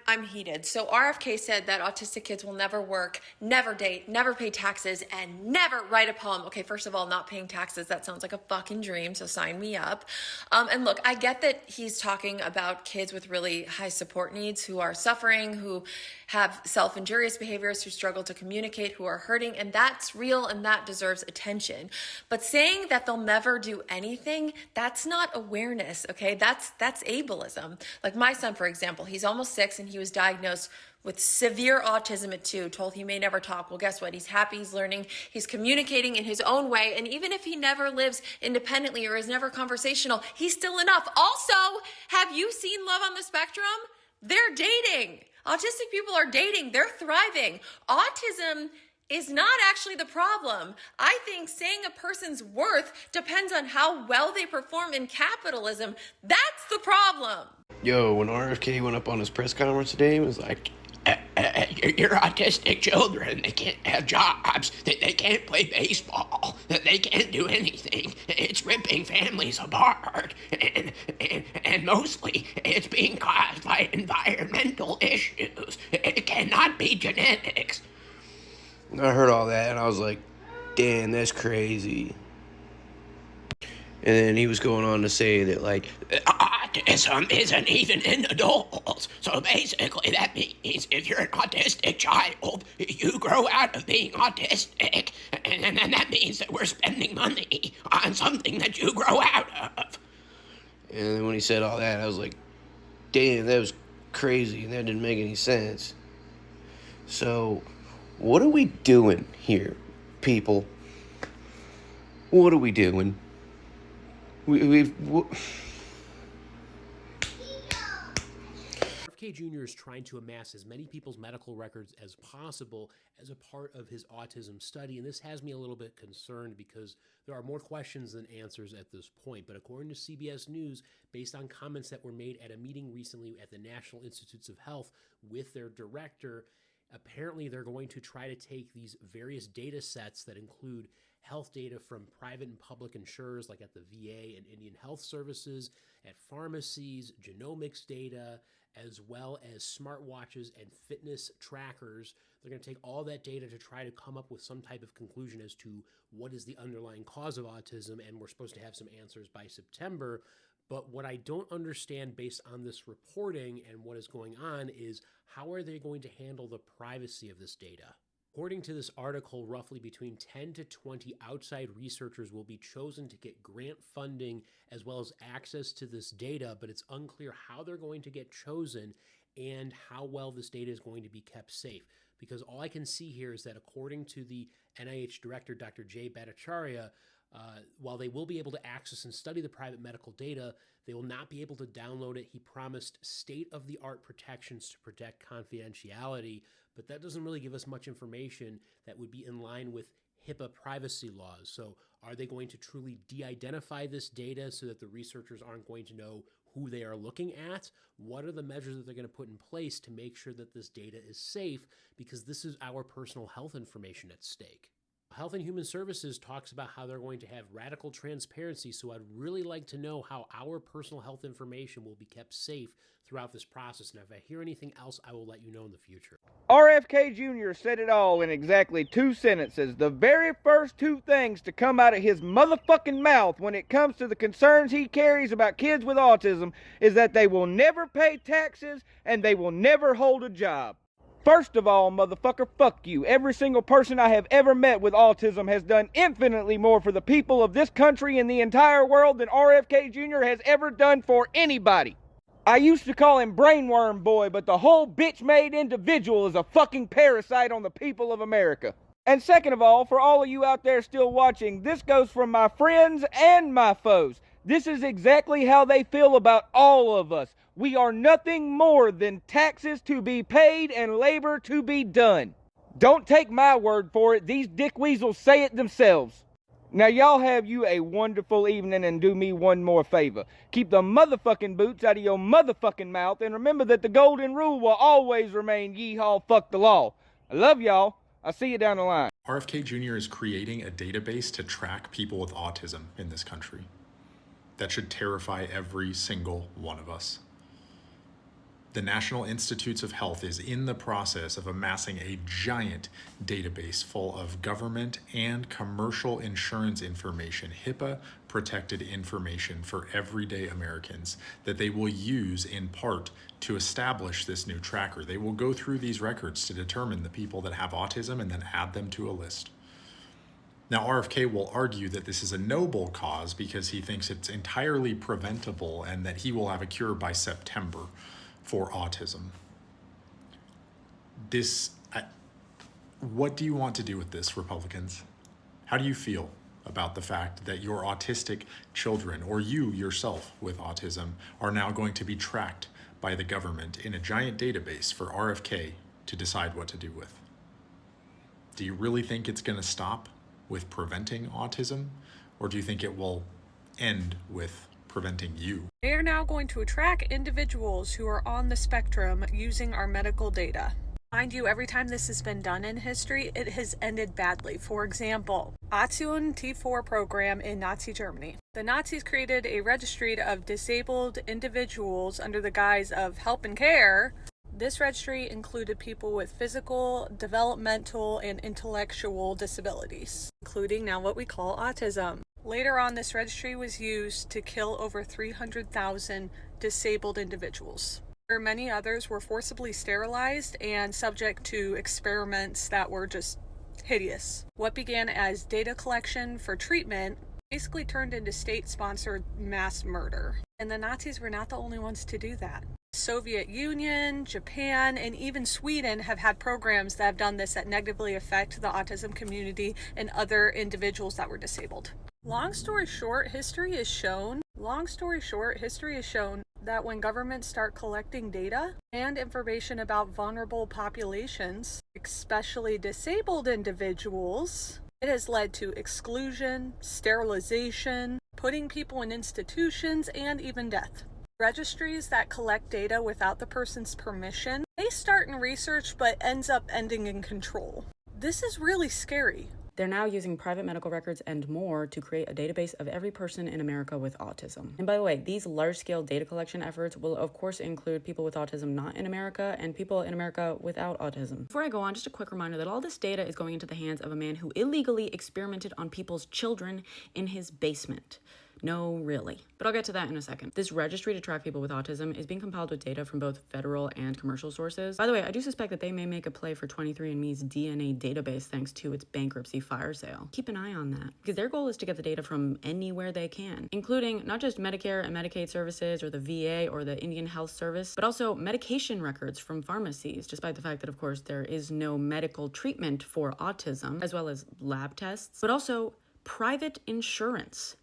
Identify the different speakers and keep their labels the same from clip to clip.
Speaker 1: I'm heated. So RFK said that autistic kids will never work, never date, never pay taxes, and never write a poem. Okay, first of all, not paying taxes, that sounds like a fucking dream, so sign me up. And look, I get that he's talking about kids with really high support needs who are suffering, who have self-injurious behaviors, who struggle to communicate, who are hurting, and that's real and that deserves attention. But saying that they'll never do anything, that's not awareness, okay? That's ableism. Like my son, for example, he's almost 6 and he was diagnosed with severe autism at 2, told he may never talk. Well, guess what? He's happy, he's learning, he's communicating in his own way. And even if he never lives independently or is never conversational, he's still enough. Also, have you seen Love on the Spectrum? They're dating. Autistic people are dating. They're thriving. Autism is not actually the problem. I think saying a person's worth depends on how well they perform in capitalism. That's the problem.
Speaker 2: Yo, when RFK went up on his press conference today, he was like, you're autistic children. They can't have jobs. They can't play baseball. They can't do anything. It's ripping families apart. And mostly it's being caused by environmental issues. It cannot be genetics. I heard all that and I was like, damn, that's crazy. And then he was going on to say that, like, autism isn't even in adults. So basically that means if you're an autistic child, you grow out of being autistic. And then that means that we're spending money on something that you grow out of. And then when he said all that, I was like, damn, that was crazy. And that didn't make any sense. So what are we doing here, people? What are we doing?
Speaker 3: RFK Jr. is trying to amass as many people's medical records as possible as a part of his autism study, and this has me a little bit concerned because there are more questions than answers at this point. But according to CBS News, based on comments that were made at a meeting recently at the National Institutes of Health with their director, apparently they're going to try to take these various data sets that include health data from private and public insurers like at the VA and Indian Health Services, at pharmacies, genomics data, as well as smartwatches and fitness trackers. They're going to take all that data to try to come up with some type of conclusion as to what is the underlying cause of autism, and we're supposed to have some answers by September. But what I don't understand based on this reporting and what is going on is how are they going to handle the privacy of this data? According to this article, roughly between 10 to 20 outside researchers will be chosen to get grant funding as well as access to this data, but it's unclear how they're going to get chosen and how well this data is going to be kept safe. Because all I can see here is that according to the NIH director, Dr. Jay Bhattacharya, while they will be able to access and study the private medical data, they will not be able to download it. He promised state-of-the-art protections to protect confidentiality, but that doesn't really give us much information that would be in line with HIPAA privacy laws. So are they going to truly de-identify this data so that the researchers aren't going to know who they are looking at? What are the measures that they're going to put in place to make sure that this data is safe? Because this is our personal health information at stake. Health and Human Services talks about how they're going to have radical transparency, so I'd really like to know how our personal health information will be kept safe throughout this process. And if I hear anything else, I will let you know in the future.
Speaker 4: RFK Jr. said it all in exactly 2 sentences. The very first 2 things to come out of his motherfucking mouth when it comes to the concerns he carries about kids with autism is that they will never pay taxes and they will never hold a job. First of all, motherfucker, fuck you. Every single person I have ever met with autism has done infinitely more for the people of this country and the entire world than RFK Jr. has ever done for anybody. I used to call him Brainworm Boy, but the whole bitch-made individual is a fucking parasite on the people of America. And second of all, for all of you out there still watching, this goes from my friends and my foes. This is exactly how they feel about all of us. We are nothing more than taxes to be paid and labor to be done. Don't take my word for it. These dickweasels say it themselves. Now y'all have you a wonderful evening, and do me one more favor. Keep the motherfucking boots out of your motherfucking mouth, and remember that the golden rule will always remain yeehaw fuck the law. I love y'all. I'll see you down the line.
Speaker 5: RFK Jr. is creating a database to track people with autism in this country. That should terrify every single one of us. The National Institutes of Health is in the process of amassing a giant database full of government and commercial insurance information, HIPAA-protected information for everyday Americans that they will use in part to establish this new tracker. They will go through these records to determine the people that have autism and then add them to a list. Now, RFK will argue that this is a noble cause because he thinks it's entirely preventable and that he will have a cure by September for autism. What do you want to do with this, Republicans? How do you feel about the fact that your autistic children, or you yourself with autism, are now going to be tracked by the government in a giant database for RFK to decide what to do with? Do you really think it's going to stop with preventing autism, or do you think it will end with preventing you?
Speaker 6: They are now going to track individuals who are on the spectrum using our medical data. Mind you, every time this has been done in history, it has ended badly. For example, Aktion T4 program in Nazi Germany. The Nazis created a registry of disabled individuals under the guise of help and care. This registry included people with physical, developmental, and intellectual disabilities, including now what we call autism. Later on, this registry was used to kill over 300,000 disabled individuals. Many others were forcibly sterilized and subject to experiments that were just hideous. What began as data collection for treatment basically turned into state-sponsored mass murder. And the Nazis were not the only ones to do that. Soviet Union, Japan, and even Sweden have had programs that have done this that negatively affect the autism community and other individuals that were disabled. Long story short, history has shown that when governments start collecting data and information about vulnerable populations, especially disabled individuals, it has led to exclusion, sterilization, putting people in institutions, and even death. Registries that collect data without the person's permission, they start in research but ends up ending in control. This is really scary.
Speaker 7: They're now using private medical records and more to create a database of every person in America with autism. And by the way, these large-scale data collection efforts will of course include people with autism not in America and people in America without autism. Before I go on, just a quick reminder that all this data is going into the hands of a man who illegally experimented on people's children in his basement. No, really. But I'll get to that in a second. This registry to track people with autism is being compiled with data from both federal and commercial sources. By the way, I do suspect that they may make a play for 23andMe's DNA database thanks to its bankruptcy fire sale. Keep an eye on that, because their goal is to get the data from anywhere they can, including not just Medicare and Medicaid services or the VA or the Indian Health Service, but also medication records from pharmacies, despite the fact that, of course, there is no medical treatment for autism, as well as lab tests, but also private insurance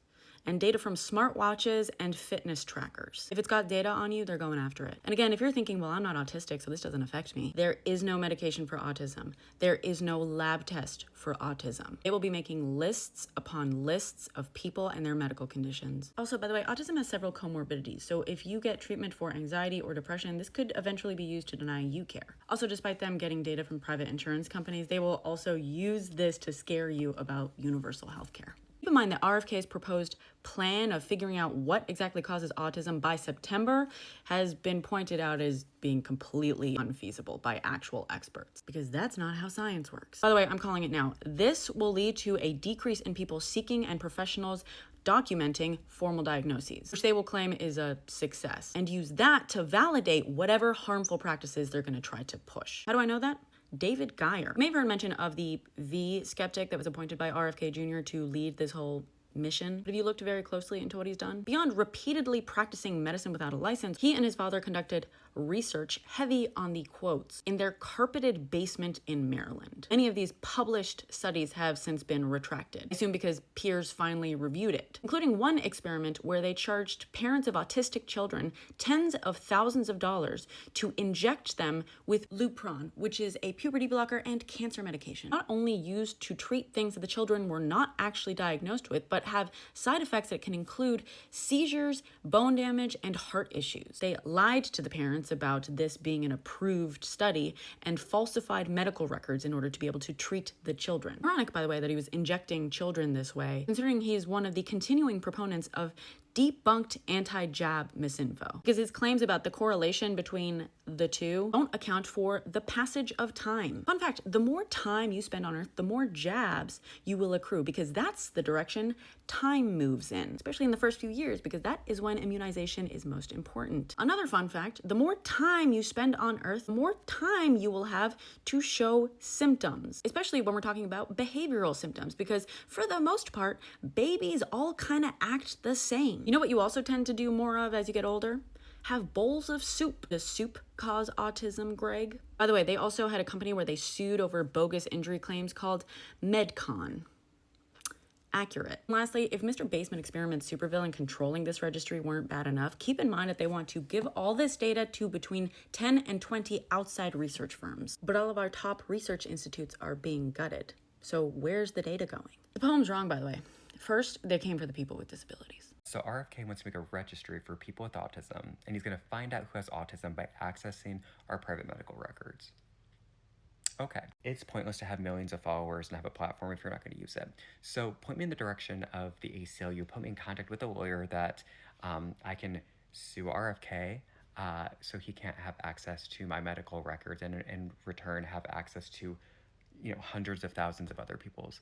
Speaker 7: and data from smartwatches and fitness trackers. If it's got data on you, they're going after it. And again, if you're thinking, well, I'm not autistic, so this doesn't affect me, there is no medication for autism. There is no lab test for autism. They will be making lists upon lists of people and their medical conditions. Also, by the way, autism has several comorbidities, so if you get treatment for anxiety or depression, this could eventually be used to deny you care. Also, despite them getting data from private insurance companies, they will also use this to scare you about universal health care. Keep in mind that RFK's proposed plan of figuring out what exactly causes autism by September has been pointed out as being completely unfeasible by actual experts, because that's not how science works. By the way, I'm calling it now. This will lead to a decrease in people seeking and professionals documenting formal diagnoses, which they will claim is a success, and use that to validate whatever harmful practices they're going to try to push. How do I know that? David Geyer. You may have heard mention of the V skeptic that was appointed by RFK Jr. to lead this whole mission. But if you looked very closely into what he's done, beyond repeatedly practicing medicine without a license, he and his father conducted research heavy on the quotes in their carpeted basement in Maryland. Many of these published studies have since been retracted, I assume because peers finally reviewed it, including one experiment where they charged parents of autistic children tens of thousands of dollars to inject them with Lupron, which is a puberty blocker and cancer medication, not only used to treat things that the children were not actually diagnosed with, but have side effects that can include seizures, bone damage, and heart issues. They lied to the parents about this being an approved study and falsified medical records in order to be able to treat the children. Ironic, by the way, that he was injecting children this way, considering he's one of the continuing proponents of debunked anti-jab misinfo because his claims about the correlation between the two don't account for the passage of time. Fun fact, the more time you spend on Earth, the more jabs you will accrue because that's the direction time moves in, especially in the first few years because that is when immunization is most important. Another fun fact, the more time you spend on Earth, the more time you will have to show symptoms, especially when we're talking about behavioral symptoms because for the most part, babies all kind of act the same. You know what you also tend to do more of as you get older? Have bowls of soup. Does soup cause autism, Greg? By the way, they also had a company where they sued over bogus injury claims called MedCon. Accurate. Lastly, if Mr. Basement Experiment's supervillain controlling this registry weren't bad enough, keep in mind that they want to give all this data to between 10 and 20 outside research firms. But all of our top research institutes are being gutted. So where's the data going? The poem's wrong, by the way. First, they came for the people with disabilities.
Speaker 8: So RFK wants to make a registry for people with autism, and he's going to find out who has autism by accessing our private medical records. Okay, it's pointless to have millions of followers and have a platform if you're not going to use it. So point me in the direction of the ACLU, put me in contact with a lawyer that I can sue RFK so he can't have access to my medical records and in return have access to, you know, hundreds of thousands of other people's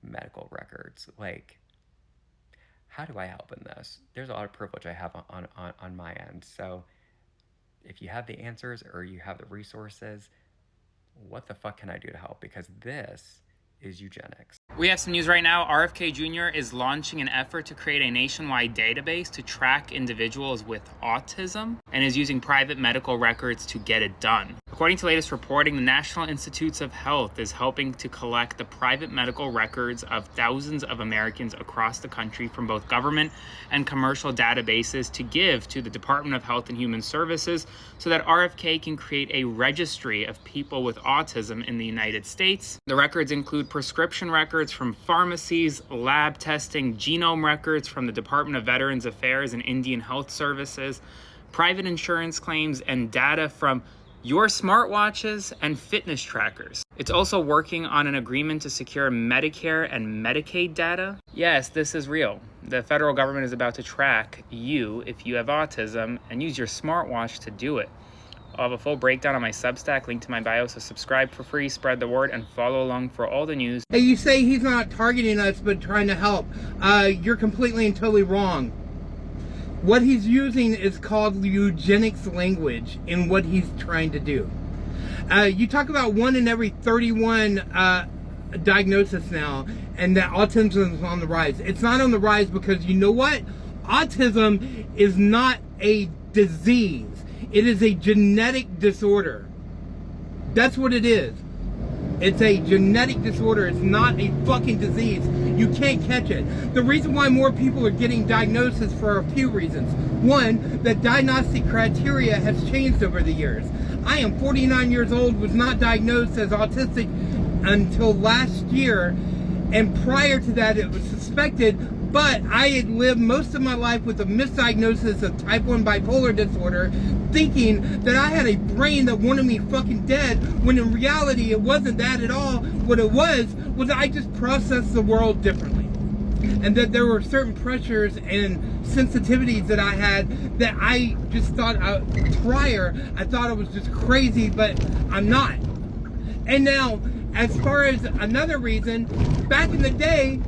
Speaker 8: medical records. Like, how do I help in this? There's a lot of privilege I have on my end. So if you have the answers or you have the resources, what the fuck can I do to help? Because this is eugenics.
Speaker 9: We have some news right now. RFK Jr. is launching an effort to create a nationwide database to track individuals with autism and is using private medical records to get it done. According to latest reporting, the National Institutes of Health is helping to collect the private medical records of thousands of Americans across the country from both government and commercial databases to give to the Department of Health and Human Services so that RFK can create a registry of people with autism in the United States. The records include prescription records from pharmacies, lab testing, genome records from the Department of Veterans Affairs and Indian Health Services, private insurance claims, and data from your smartwatches and fitness trackers. It's also working on an agreement to secure Medicare and Medicaid data. Yes, this is real. The federal government is about to track you if you have autism and use your smartwatch to do it. I'll have a full breakdown on my Substack, link to my bio, so subscribe for free, spread the word, and follow along for all the news.
Speaker 10: Hey, you say he's not targeting us but trying to help. You're completely and totally wrong. What he's using is called eugenics language in what he's trying to do. You talk about 1 in every 31 diagnosis now, and that autism is on the rise. It's not on the rise because you know what? Autism is not a disease. It is a genetic disorder. That's what it is. It's a genetic disorder. It's not a fucking disease. You can't catch it. The reason why more people are getting diagnosed is for a few reasons. One, the diagnostic criteria has changed over the years. I am 49 years old, was not diagnosed as autistic until last year, and prior to that it was suspected, but I had lived most of my life with a misdiagnosis of type 1 bipolar disorder, thinking that I had a brain that wanted me fucking dead, when in reality it wasn't that at all. What it was I just processed the world differently. And that there were certain pressures and sensitivities that I had that I just thought, prior, I thought it was just crazy, but I'm not. And now, as far as another reason, back in the day,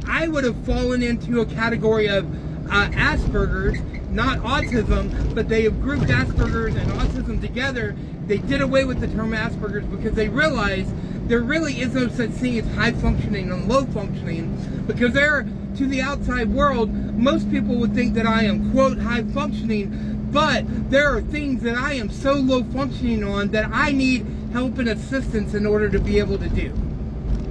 Speaker 10: I would have fallen into a category of Asperger's, not autism, but they have grouped Asperger's and autism together. They did away with the term Asperger's because they realized there really is no such thing as high functioning and low functioning, because to the outside world, most people would think that I am, quote, high functioning, but there are things that I am so low functioning on that I need help and assistance in order to be able to do.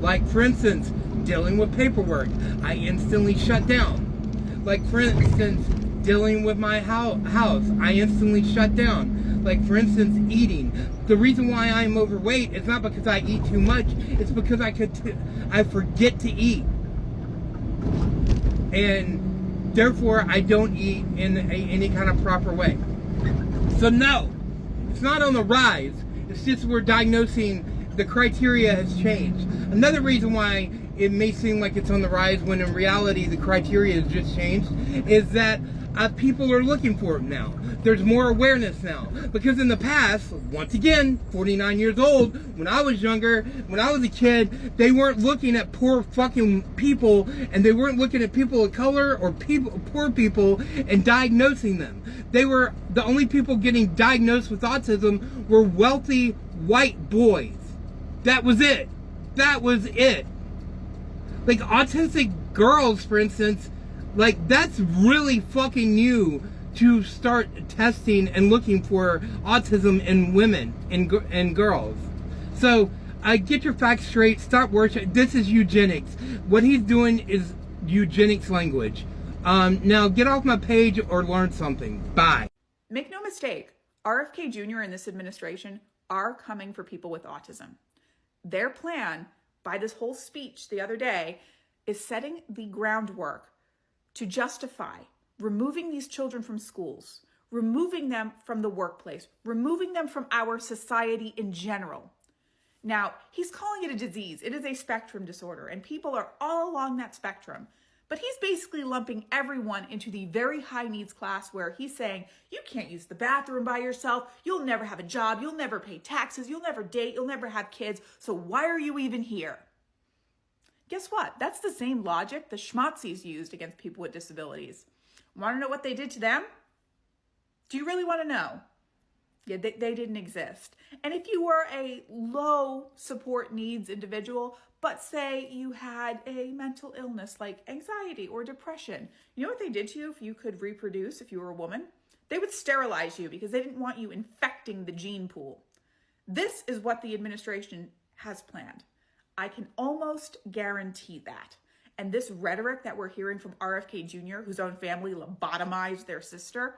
Speaker 10: Like, for instance, dealing with paperwork, I instantly shut down. Like, for instance, dealing with my house, I instantly shut down. Like, for instance, eating. The reason why I'm overweight is not because I eat too much, it's because I forget to eat. And therefore, I don't eat in any kind of proper way. So no, it's not on the rise. It's just we're diagnosing, the criteria has changed. Another reason why it may seem like it's on the rise when in reality the criteria has just changed, is that people are looking for it now. There's more awareness now. Because in the past, once again, 49 years old, when I was younger, when I was a kid, they weren't looking at poor fucking people, and they weren't looking at people of color or poor people and diagnosing them. They were, the only people getting diagnosed with autism were wealthy white boys. That was it. That was it. Like autistic girls, for instance, like that's really fucking new to start testing and looking for autism in women and girls. So get your facts straight. Stop worshiping. This is eugenics. What he's doing is eugenics language. Now get off my page or learn something. Bye.
Speaker 11: Make no mistake, RFK Jr. and this administration are coming for people with autism. Their plan, by this whole speech the other day, is setting the groundwork to justify removing these children from schools, removing them from the workplace, removing them from our society in general. Now, he's calling it a disease. It is a spectrum disorder, and people are all along that spectrum. But he's basically lumping everyone into the very high needs class where he's saying, you can't use the bathroom by yourself, you'll never have a job, you'll never pay taxes, you'll never date, you'll never have kids, so why are you even here? Guess what? That's the same logic the schmazzies used against people with disabilities. Want to know what they did to them? Do you really want to know? Yeah, they didn't exist. And if you were a low support needs individual, but say you had a mental illness like anxiety or depression, you know what they did to you if you could reproduce, if you were a woman? They would sterilize you because they didn't want you infecting the gene pool. This is what the administration has planned. I can almost guarantee that. And this rhetoric that we're hearing from RFK Jr., whose own family lobotomized their sister,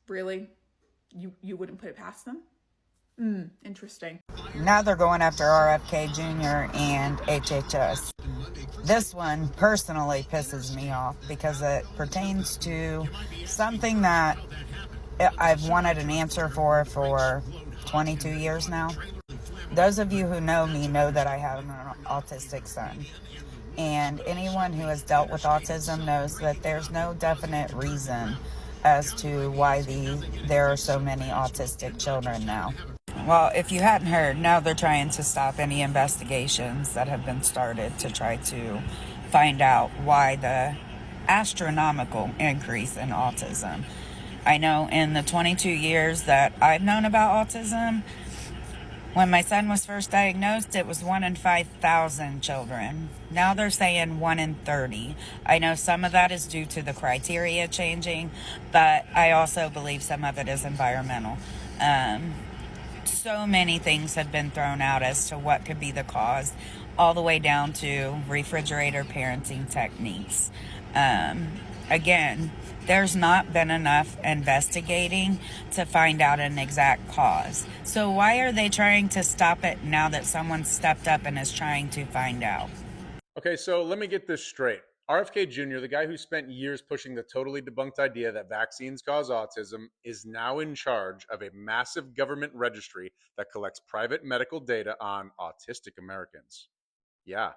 Speaker 11: really? You wouldn't put it past them? Interesting.
Speaker 12: Now they're going after RFK Jr. and HHS. This one personally pisses me off because it pertains to something that I've wanted an answer for 22 years now. Those of you who know me know that I have an autistic son. And anyone who has dealt with autism knows that there's no definite reason as to why there are so many autistic children now. Well, if you hadn't heard, now they're trying to stop any investigations that have been started to try to find out why the astronomical increase in autism. I know in the 22 years that I've known about autism, when my son was first diagnosed, it was 1 in 5,000 children. Now they're saying 1 in 30. I know some of that is due to the criteria changing, but I also believe some of it is environmental. So many things have been thrown out as to what could be the cause, all the way down to refrigerator parenting techniques. Again, there's not been enough investigating to find out an exact cause. So why are they trying to stop it now that someone stepped up and is trying to find out?
Speaker 13: Okay, so let me get this straight. RFK Jr., the guy who spent years pushing the totally debunked idea that vaccines cause autism, is now in charge of a massive government registry that collects private medical data on autistic Americans. Yeah.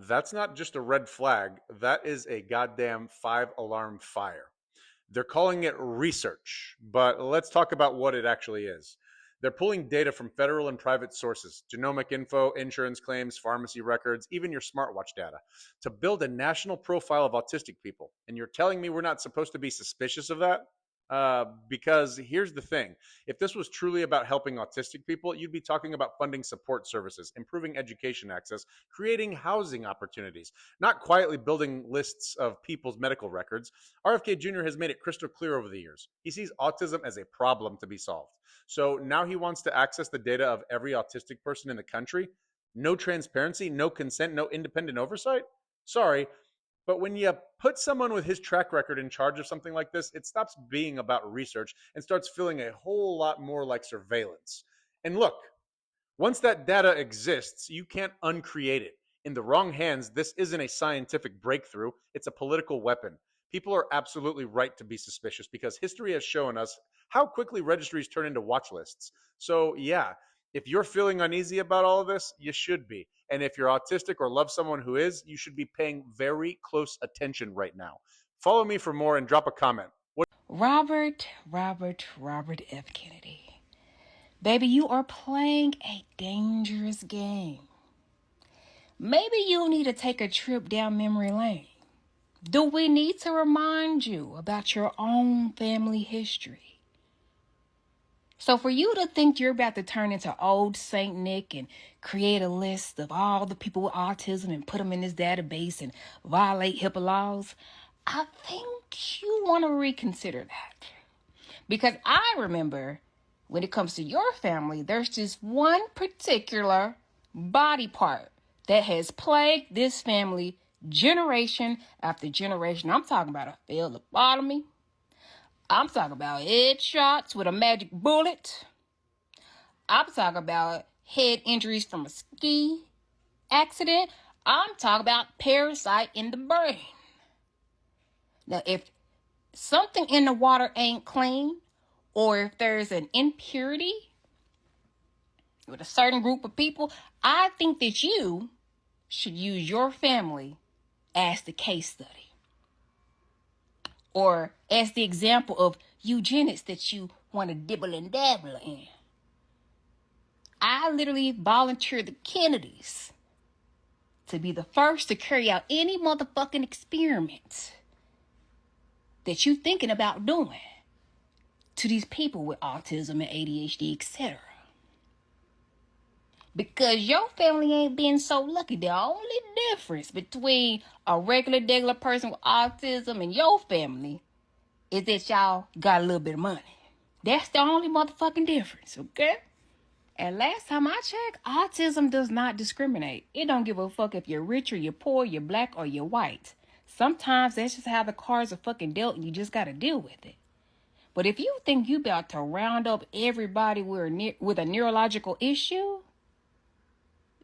Speaker 13: That's not just a red flag. That is a goddamn 5-alarm fire. They're calling it research, but let's talk about what it actually is. They're pulling data from federal and private sources, genomic info, insurance claims, pharmacy records, even your smartwatch data, to build a national profile of autistic people. And you're telling me we're not supposed to be suspicious of that? Because here's the thing. If this was truly about helping autistic people, you'd be talking about funding support services, improving education access, creating housing opportunities, not quietly building lists of people's medical records. RFK Jr. has made it crystal clear over the years. He sees autism as a problem to be solved. So now he wants to access the data of every autistic person in the country. No transparency, no consent, no independent oversight? Sorry. But when you put someone with his track record in charge of something like this, it stops being about research and starts feeling a whole lot more like surveillance. And look, once that data exists, you can't uncreate it. In the wrong hands, this isn't a scientific breakthrough, it's a political weapon. People are absolutely right to be suspicious because history has shown us how quickly registries turn into watch lists. So yeah, If you're feeling uneasy about all of this, you should be. And if you're autistic or love someone who is, you should be paying very close attention right now. Follow me for more and drop a comment.
Speaker 14: Robert F. Kennedy. Baby, you are playing a dangerous game. Maybe you need to take a trip down memory lane. Do we need to remind you about your own family history? So for you to think you're about to turn into old Saint Nick and create a list of all the people with autism and put them in this database and violate HIPAA laws, I think you want to reconsider that. Because I remember when it comes to your family, there's just one particular body part that has plagued this family generation after generation. I'm talking about a failed lobotomy. I'm talking about headshots with a magic bullet. I'm talking about head injuries from a ski accident. I'm talking about parasite in the brain. Now, if something in the water ain't clean, or if there's an impurity with a certain group of people, I think that you should use your family as the case study. Or as the example of eugenics that you want to dibble and dabble in. I literally volunteered the Kennedys to be the first to carry out any motherfucking experiment that you thinking about doing to these people with autism and ADHD, etc. Because your family ain't been so lucky. The only difference between a regular person with autism and your family is that y'all got a little bit of money. That's the only motherfucking difference, okay? And last time I checked, autism does not discriminate. It don't give a fuck if you're rich or you're poor, you're black or you're white. Sometimes that's just how the cards are fucking dealt and you just gotta deal with it. But if you think you about to round up everybody with a neurological issue,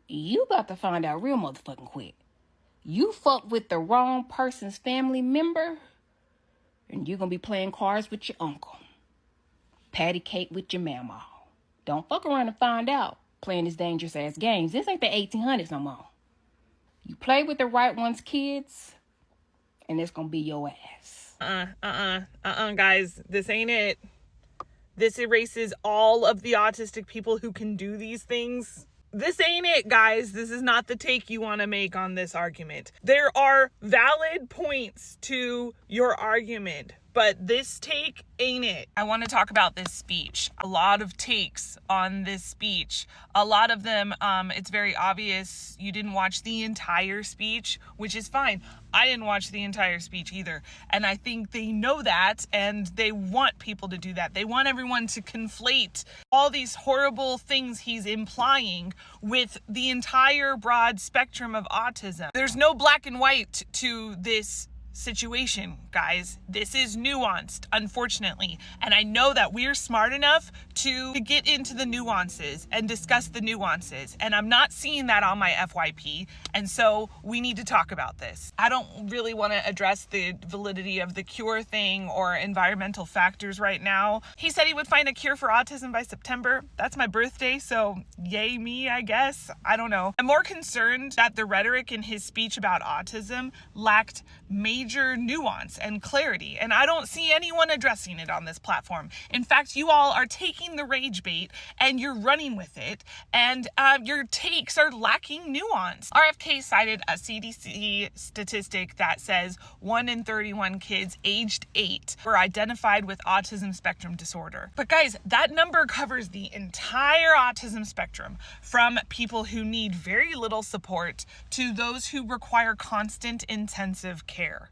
Speaker 14: you about to find out real motherfucking quick. You fuck with the wrong person's family member, and you're gonna be playing cards with your uncle. Patty cake with your mama. Don't fuck around and find out playing this dangerous ass games. This ain't the 1800s no more. You play with the right one's kids, and it's gonna be your ass.
Speaker 6: Guys, this ain't it. This erases all of the autistic people who can do these things. This ain't it, guys. This is not the take you want to make on this argument. There are valid points to your argument, but this take ain't it. I want to talk about this speech. A lot of takes on this speech. A lot of them, it's very obvious you didn't watch the entire speech, which is fine. I didn't watch the entire speech either. And I think they know that, and they want people to do that. They want everyone to conflate all these horrible things he's implying with the entire broad spectrum of autism. There's no black and white to this situation, guys. This is nuanced, unfortunately. And I know that we're smart enough to get into the nuances and discuss the nuances. And I'm not seeing that on my FYP. And so we need to talk about this. I don't really want to address the validity of the cure thing or environmental factors right now. He said he would find a cure for autism by September. That's my birthday, so yay me, I guess. I don't know. I'm more concerned that the rhetoric in his speech about autism lacked major nuance and clarity, and I don't see anyone addressing it on this platform. In fact, you all are taking the rage bait and you're running with it, and your takes are lacking nuance. RFK cited a CDC statistic that says 1 in 31 kids aged 8 were identified with autism spectrum disorder. But guys, that number covers the entire autism spectrum, from people who need very little support to those who require constant intensive care.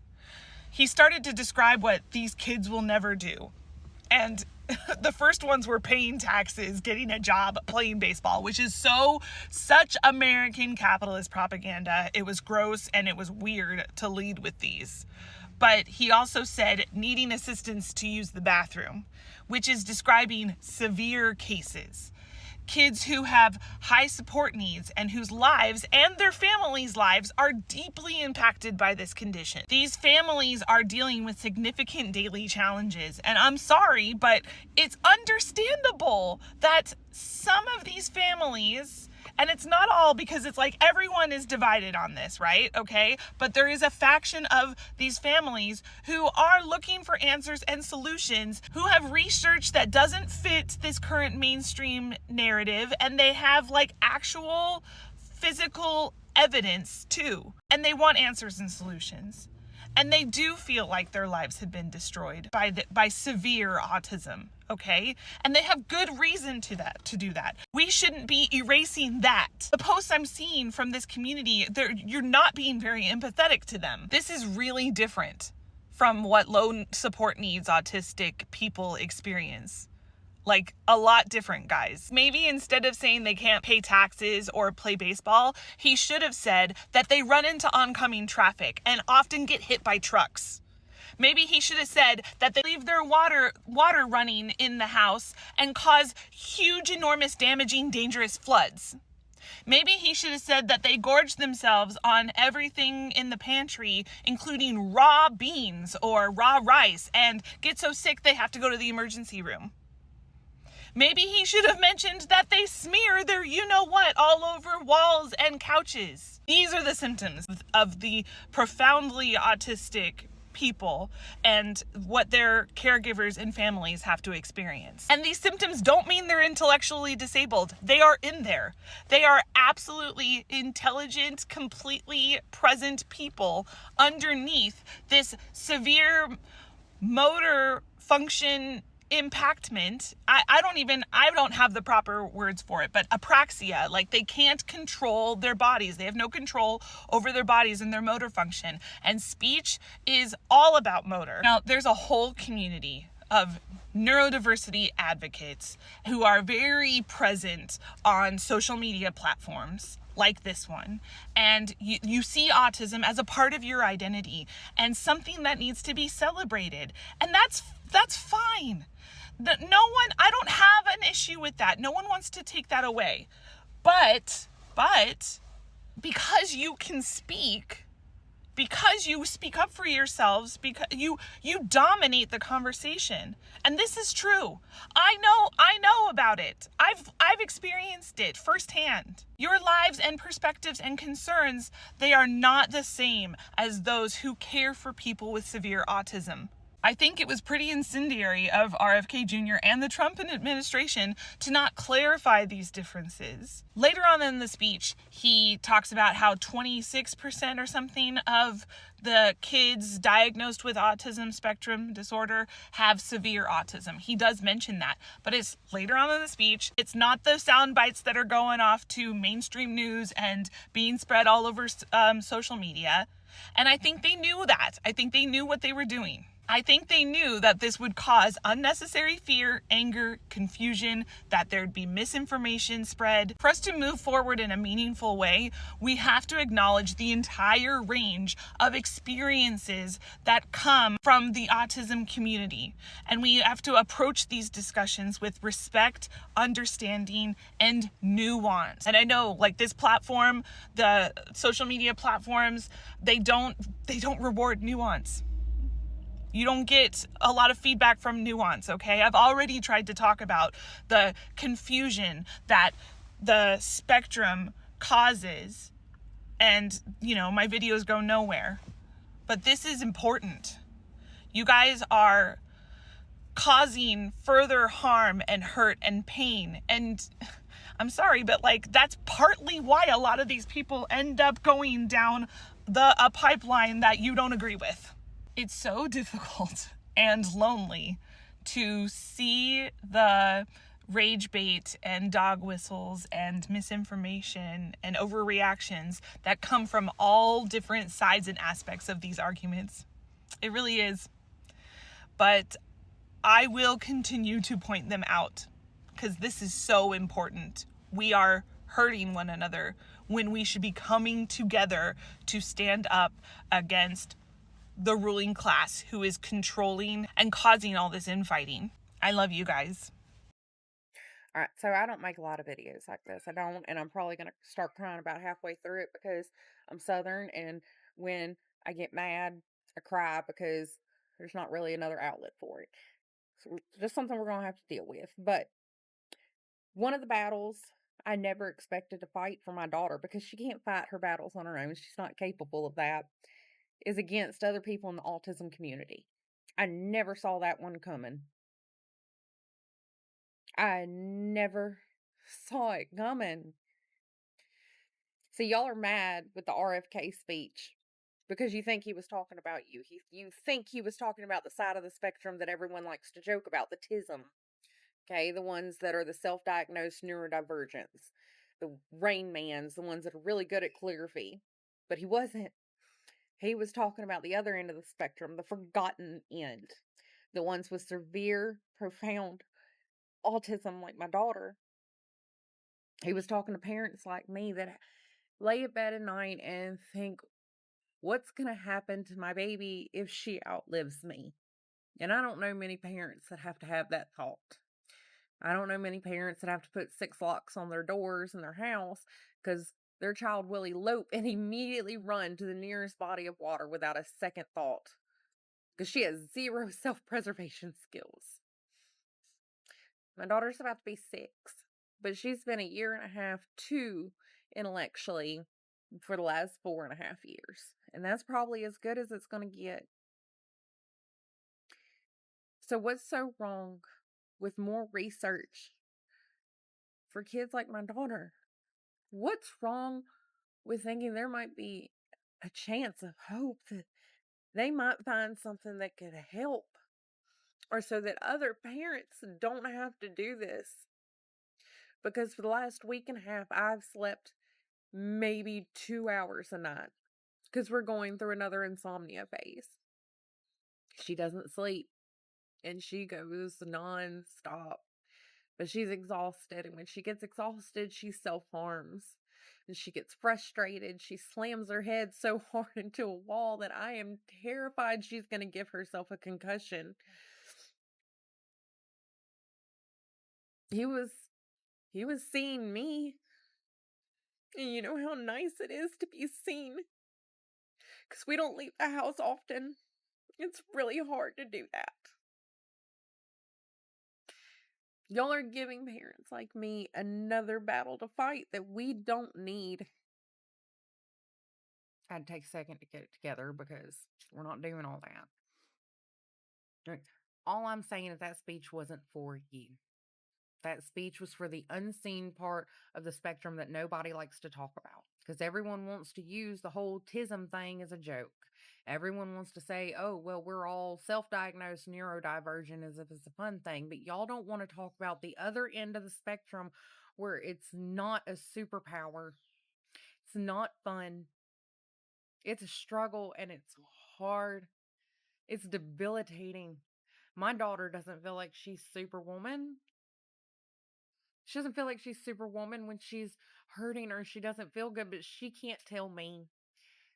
Speaker 6: He started to describe what these kids will never do. And the first ones were paying taxes, getting a job, playing baseball, which is such American capitalist propaganda. It was gross and it was weird to lead with these. But he also said needing assistance to use the bathroom, which is describing severe cases. kids who have high support needs and whose lives and their families' lives are deeply impacted by this condition. These families are dealing with significant daily challenges, and I'm sorry, but it's understandable that some of these families, and it's not all, because it's like everyone is divided on this, right? Okay. But there is a faction of these families who are looking for answers and solutions, who have research that doesn't fit this current mainstream narrative, and they have like actual physical evidence too. And they want answers and solutions. And they do feel like their lives have been destroyed by severe autism, okay? And they have good reason to do that. We shouldn't be erasing that. The posts I'm seeing from this community, you're not being very empathetic to them. This is really different from what low support needs autistic people experience. Like, a lot different, guys. Maybe instead of saying they can't pay taxes or play baseball, he should have said that they run into oncoming traffic and often get hit by trucks. Maybe he should have said that they leave their water running in the house and cause huge, enormous, damaging, dangerous floods. Maybe he should have said that they gorge themselves on everything in the pantry, including raw beans or raw rice, and get so sick they have to go to the emergency room. Maybe he should have mentioned that they smear their you-know-what all over walls and couches. These are the symptoms of the profoundly autistic people and what their caregivers and families have to experience. And these symptoms don't mean they're intellectually disabled. They are in there. They are absolutely intelligent, completely present people underneath this severe motor function impactment. I don't have the proper words for it, but apraxia, like they can't control their bodies. They have no control over their bodies and their motor function. And speech is all about motor. Now, there's a whole community of neurodiversity advocates who are very present on social media platforms like this one, and you see autism as a part of your identity and something that needs to be celebrated, and that's fine. I don't have an issue with that. No one wants to take that away, but because you can speak, because you speak up for yourselves, because you dominate the conversation. And this is true. I know about it. I've experienced it firsthand. Your lives and perspectives and concerns, they are not the same as those who care for people with severe autism. I think it was pretty incendiary of RFK Jr. and the Trump administration to not clarify these differences. Later on in the speech, he talks about how 26% or something of the kids diagnosed with autism spectrum disorder have severe autism. He does mention that, but it's later on in the speech. It's not the sound bites that are going off to mainstream news and being spread all over social media. And I think they knew that. I think they knew what they were doing. I think they knew that this would cause unnecessary fear, anger, confusion, that there'd be misinformation spread. For us to move forward in a meaningful way, we have to acknowledge the entire range of experiences that come from the autism community. And we have to approach these discussions with respect, understanding, and nuance. And I know, like, this platform, the social media platforms, they don't reward nuance. You don't get a lot of feedback from nuance, okay? I've already tried to talk about the confusion that the spectrum causes, and, my videos go nowhere. But this is important. You guys are causing further harm and hurt and pain. And I'm sorry, but that's partly why a lot of these people end up going down a pipeline that you don't agree with. It's so difficult and lonely to see the rage bait and dog whistles and misinformation and overreactions that come from all different sides and aspects of these arguments. It really is. But I will continue to point them out because this is so important. We are hurting one another when we should be coming together to stand up against the ruling class who is controlling and causing all this infighting. I love you guys.
Speaker 15: All right, so I don't make a lot of videos like this. I don't, and I'm probably going to start crying about halfway through it because I'm Southern, and when I get mad, I cry because there's not really another outlet for it. So just something we're going to have to deal with. But one of the battles I never expected to fight for my daughter, because she can't fight her battles on her own, she's not capable of that, is against other people in the autism community. I never saw that one coming. I never saw it coming. See, y'all are mad with the RFK speech because you think he was talking about you. You think he was talking about the side of the spectrum that everyone likes to joke about, the TISM. Okay, the ones that are the self-diagnosed neurodivergents, the Rain Mans, the ones that are really good at calligraphy. But he wasn't. He was talking about the other end of the spectrum, the forgotten end. The ones with severe, profound autism like my daughter. He was talking to parents like me that lay in bed at night and think, what's going to happen to my baby if she outlives me? And I don't know many parents that have to have that thought. I don't know many parents that have to put 6 locks on their doors in their house because their child will elope and immediately run to the nearest body of water without a second thought because she has zero self-preservation skills. My daughter's about to be 6, but she's been 1.5 years too intellectually for the last 4.5 years. And that's probably as good as it's going to get. So what's so wrong with more research for kids like my daughter? What's wrong with thinking there might be a chance of hope that they might find something that could help, or so that other parents don't have to do this? Because for the last 1.5 weeks, I've slept maybe 2 hours a night because we're going through another insomnia phase. She doesn't sleep and she goes non-stop, but she's exhausted. And when she gets exhausted, she self-harms and she gets frustrated. She slams her head so hard into a wall that I am terrified she's going to give herself a concussion. He was seeing me. And you know how nice it is to be seen? Because we don't leave the house often. It's really hard to do that. Y'all are giving parents like me another battle to fight that we don't need. I had to take a second to get it together because we're not doing all that. All I'm saying is that speech wasn't for you. That speech was for the unseen part of the spectrum that nobody likes to talk about. Because everyone wants to use the whole TISM thing as a joke. Everyone wants to say, oh, well, we're all self-diagnosed neurodivergent as if it's a fun thing. But y'all don't want to talk about the other end of the spectrum where it's not a superpower. It's not fun. It's a struggle and it's hard. It's debilitating. My daughter doesn't feel like she's Superwoman. She doesn't feel like she's Superwoman when she's hurting or she doesn't feel good, but she can't tell me.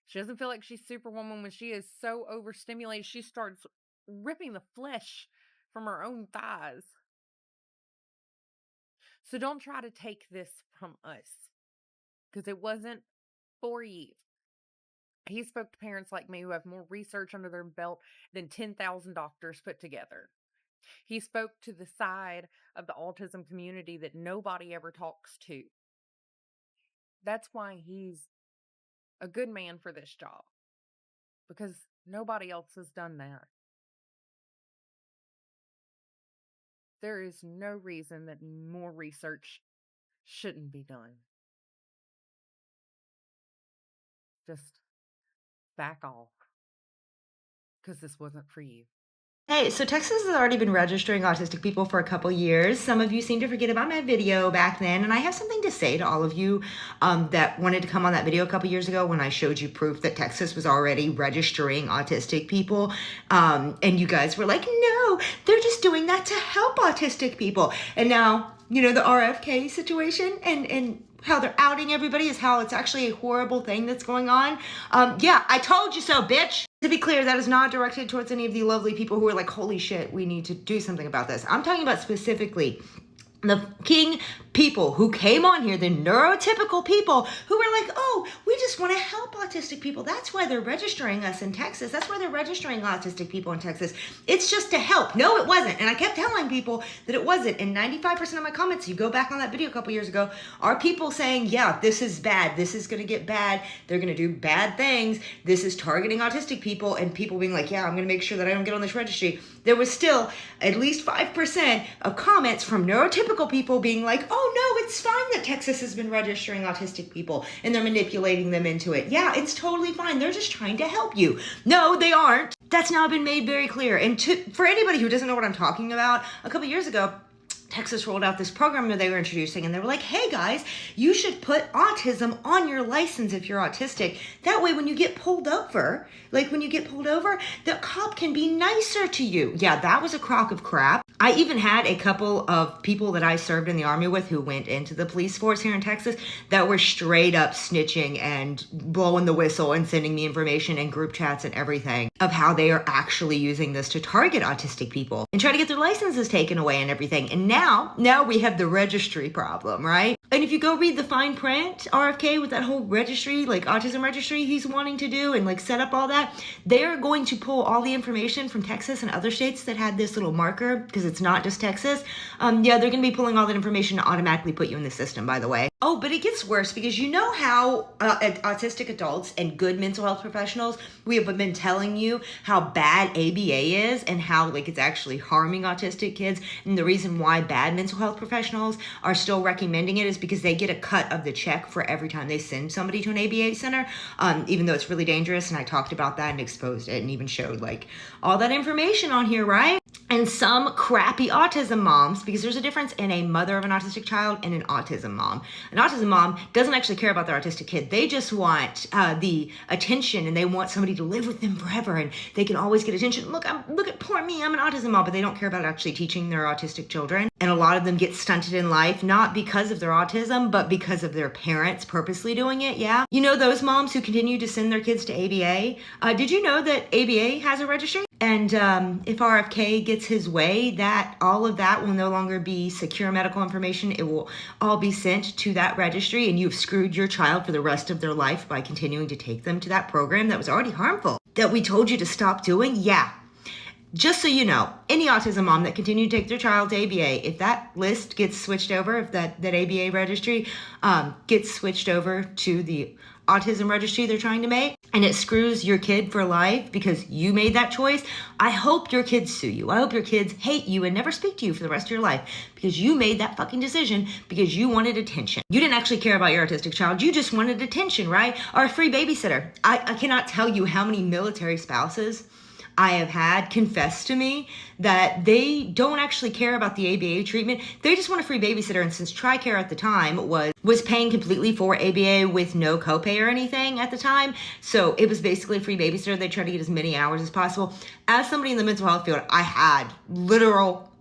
Speaker 15: She doesn't feel like she's Superwoman when she is so overstimulated she starts ripping the flesh from her own thighs. So don't try to take this from us, because it wasn't for you. He spoke to parents like me who have more research under their belt than 10,000 doctors put together. He spoke to the side of the autism community that nobody ever talks to. That's why he's a good man for this job, because nobody else has done that. There is no reason that more research shouldn't be done. Just back off, because this wasn't for you.
Speaker 16: Hey, so Texas has already been registering autistic people for a couple years. Some of you seem to forget about my video back then, and I have something to say to all of you that wanted to come on that video a couple years ago when I showed you proof that Texas was already registering autistic people, and you guys were like, no, they're just doing that to help autistic people. And now, you know, the RFK situation and how they're outing everybody is how it's actually a horrible thing that's going on. Yeah, I told you so, bitch. To be clear, that is not directed towards any of the lovely people who are like, holy shit, we need to do something about this. I'm talking about specifically The king people who came on here, the neurotypical people who were like, oh, we just want to help autistic people. That's why they're registering us in Texas. That's why they're registering autistic people in Texas. It's just to help. No, it wasn't. And I kept telling people that it wasn't. And 95% of my comments, you go back on that video a couple years ago, are people saying, yeah, this is bad. This is going to get bad. They're going to do bad things. This is targeting autistic people. And people being like, yeah, I'm going to make sure that I don't get on this registry. There was still at least 5% of comments from neurotypical people being like, oh no, it's fine that Texas has been registering autistic people and they're manipulating them into it. Yeah, it's totally fine. They're just trying to help you. No, they aren't. That's now been made very clear. And for anybody who doesn't know what I'm talking about, a couple years ago, Texas rolled out this program that they were introducing, and they were like, hey guys, you should put autism on your license if you're autistic. That way when you get pulled over, the cop can be nicer to you. Yeah, that was a crock of crap. I even had a couple of people that I served in the Army with who went into the police force here in Texas that were straight up snitching and blowing the whistle and sending me information in group chats and everything of how they are actually using this to target autistic people and try to get their licenses taken away and everything. And now we have the registry problem, right? And if you go read the fine print, RFK with that whole registry, like autism registry he's wanting to do and like set up all that, they're going to pull all the information from Texas and other states that had this little marker, because it's not just Texas. Yeah, they're going to be pulling all that information to automatically put you in the system, by the way. Oh, but it gets worse, because you know how autistic adults and good mental health professionals, we have been telling you how bad ABA is and how like it's actually harming autistic kids. And the reason why bad mental health professionals are still recommending it is because they get a cut of the check for every time they send somebody to an ABA center, even though it's really dangerous. And I talked about that and exposed it and even showed like all that information on here, right? And some crappy autism moms, because there's a difference in a mother of an autistic child and an autism mom. An autism mom doesn't actually care about their autistic kid. They just want the attention, and they want somebody to live with them forever, and they can always get attention. Look at poor me, I'm an autism mom, but they don't care about actually teaching their autistic children. And a lot of them get stunted in life, not because of their autism, but because of their parents purposely doing it, yeah? You know those moms who continue to send their kids to ABA? Did you know that ABA has a registry? And if RFK gets his way, that all of that will no longer be secure medical information. It will all be sent to that registry, and you've screwed your child for the rest of their life by continuing to take them to that program that was already harmful, that we told you to stop doing. Yeah. Just so you know, any autism mom that continued to take their child to ABA, if that list gets switched over, if that ABA registry gets switched over to the autism registry they're trying to make, and it screws your kid for life because you made that choice, I hope your kids sue you. I hope your kids hate you and never speak to you for the rest of your life because you made that fucking decision because you wanted attention. You didn't actually care about your autistic child. You just wanted attention, right? Or a free babysitter. I cannot tell you how many military spouses I have had confess to me that they don't actually care about the ABA treatment. They just want a free babysitter. And since TRICARE at the time was paying completely for ABA with no copay or anything at the time, so it was basically a free babysitter. They tried to get as many hours as possible. As somebody in the mental health field, I had literal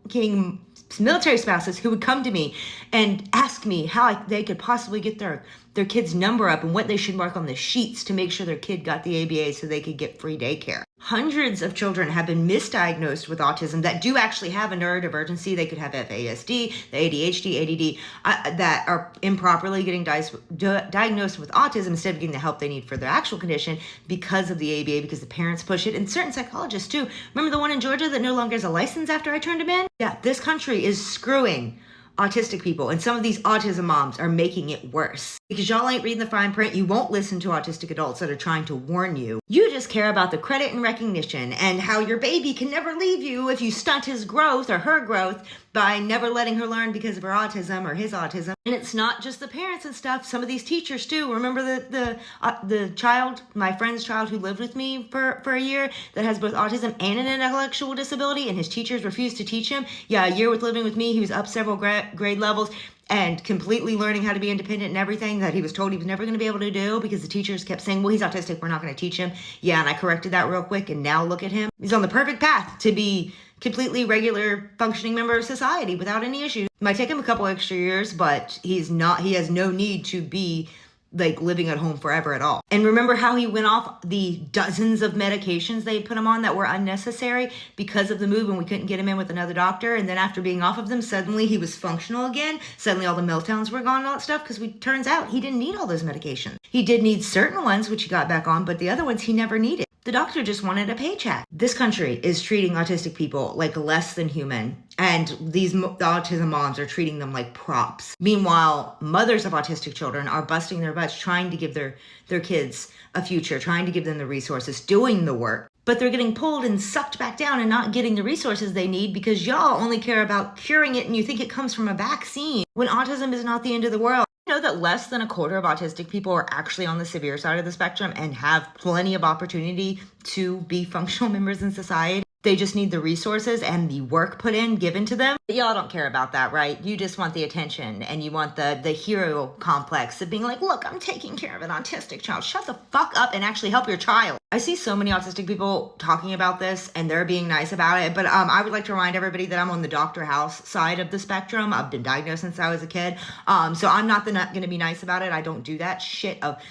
Speaker 16: military spouses who would come to me and ask me how they could possibly get their kid's number up and what they should mark on the sheets to make sure their kid got the ABA so they could get free daycare. Hundreds of children have been misdiagnosed with autism that do actually have a neurodivergency. They could have FASD, the ADHD, ADD, that are improperly getting diagnosed with autism instead of getting the help they need for their actual condition because of the ABA, because the parents push it. And certain psychologists too. Remember the one in Georgia that no longer has a license after I turned him in? Yeah, this country is screwing autistic people, and some of these autism moms are making it worse because y'all ain't reading the fine print. You won't listen to autistic adults that are trying to warn you. You just care about the credit and recognition and how your baby can never leave you if you stunt his growth or her growth by never letting her learn because of her autism or his autism. And it's not just the parents and stuff. Some of these teachers too. Remember the child, my friend's child who lived with me for a year that has both autism and an intellectual disability, and his teachers refused to teach him. Yeah, a year with living with me, he was up several grade levels and completely learning how to be independent and everything that he was told he was never going to be able to do because the teachers kept saying, well, he's autistic, we're not going to teach him. Yeah, and I corrected that real quick, and now look at him. He's on the perfect path to be completely regular functioning member of society without any issues. It might take him a couple extra years, but he has no need to be like living at home forever at all. And remember how he went off the dozens of medications they put him on that were unnecessary because of the move, and we couldn't get him in with another doctor. And then after being off of them, suddenly he was functional again. Suddenly all the meltdowns were gone and all that stuff, because turns out he didn't need all those medications. He did need certain ones, which he got back on, but the other ones he never needed. The doctor just wanted a paycheck. This country is treating autistic people like less than human, and these autism moms are treating them like props. Meanwhile, mothers of autistic children are busting their butts trying to give their kids a future, trying to give them the resources, doing the work. But they're getting pulled and sucked back down and not getting the resources they need because y'all only care about curing it and you think it comes from a vaccine when autism is not the end of the world. You know that less than a quarter of autistic people are actually on the severe side of the spectrum and have plenty of opportunity to be functional members in society. They just need the resources and the work put in, given to them. But y'all don't care about that, right? You just want the attention and you want the hero complex of being like, look, I'm taking care of an autistic child. Shut the fuck up and actually help your child. I see so many autistic people talking about this and they're being nice about it. But I would like to remind everybody that I'm on the Dr. House side of the spectrum. I've been diagnosed since I was a kid. So I'm not going to be nice about it. I don't do that shit of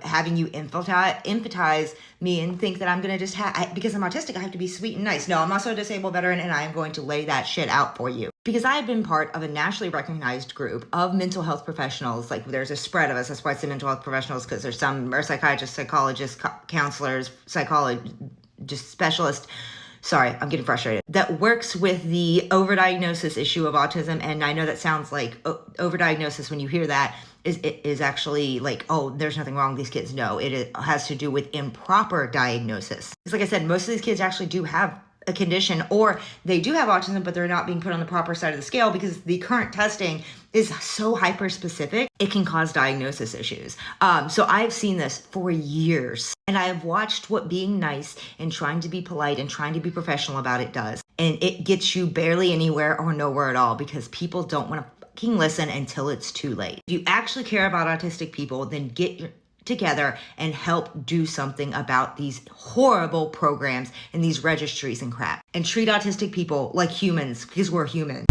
Speaker 16: having you empathize me and think that I'm going to just because I'm autistic, I have to be sweet and nice. No, I'm also a disabled veteran and I am going to lay that shit out for you. Because I have been part of a nationally recognized group of mental health professionals. Like there's a spread of us. That's why it's the mental health professionals, because there's some are psychiatrists, psychologists, counselors, just specialists. Sorry, I'm getting frustrated. That works with the overdiagnosis issue of autism. And I know that sounds like overdiagnosis when you hear that is actually like, oh, there's nothing wrong with these kids. No, it has to do with improper diagnosis. Because like I said, most of these kids actually do have a condition, or they do have autism, but they're not being put on the proper side of the scale because the current testing is so hyper specific, it can cause diagnosis issues. So I've seen this for years, and I've watched what being nice and trying to be polite and trying to be professional about it does. And it gets you barely anywhere or nowhere at all because people don't want to fucking listen until it's too late. If you actually care about autistic people, then get together and help do something about these horrible programs and these registries and crap, and treat autistic people like humans because we're human.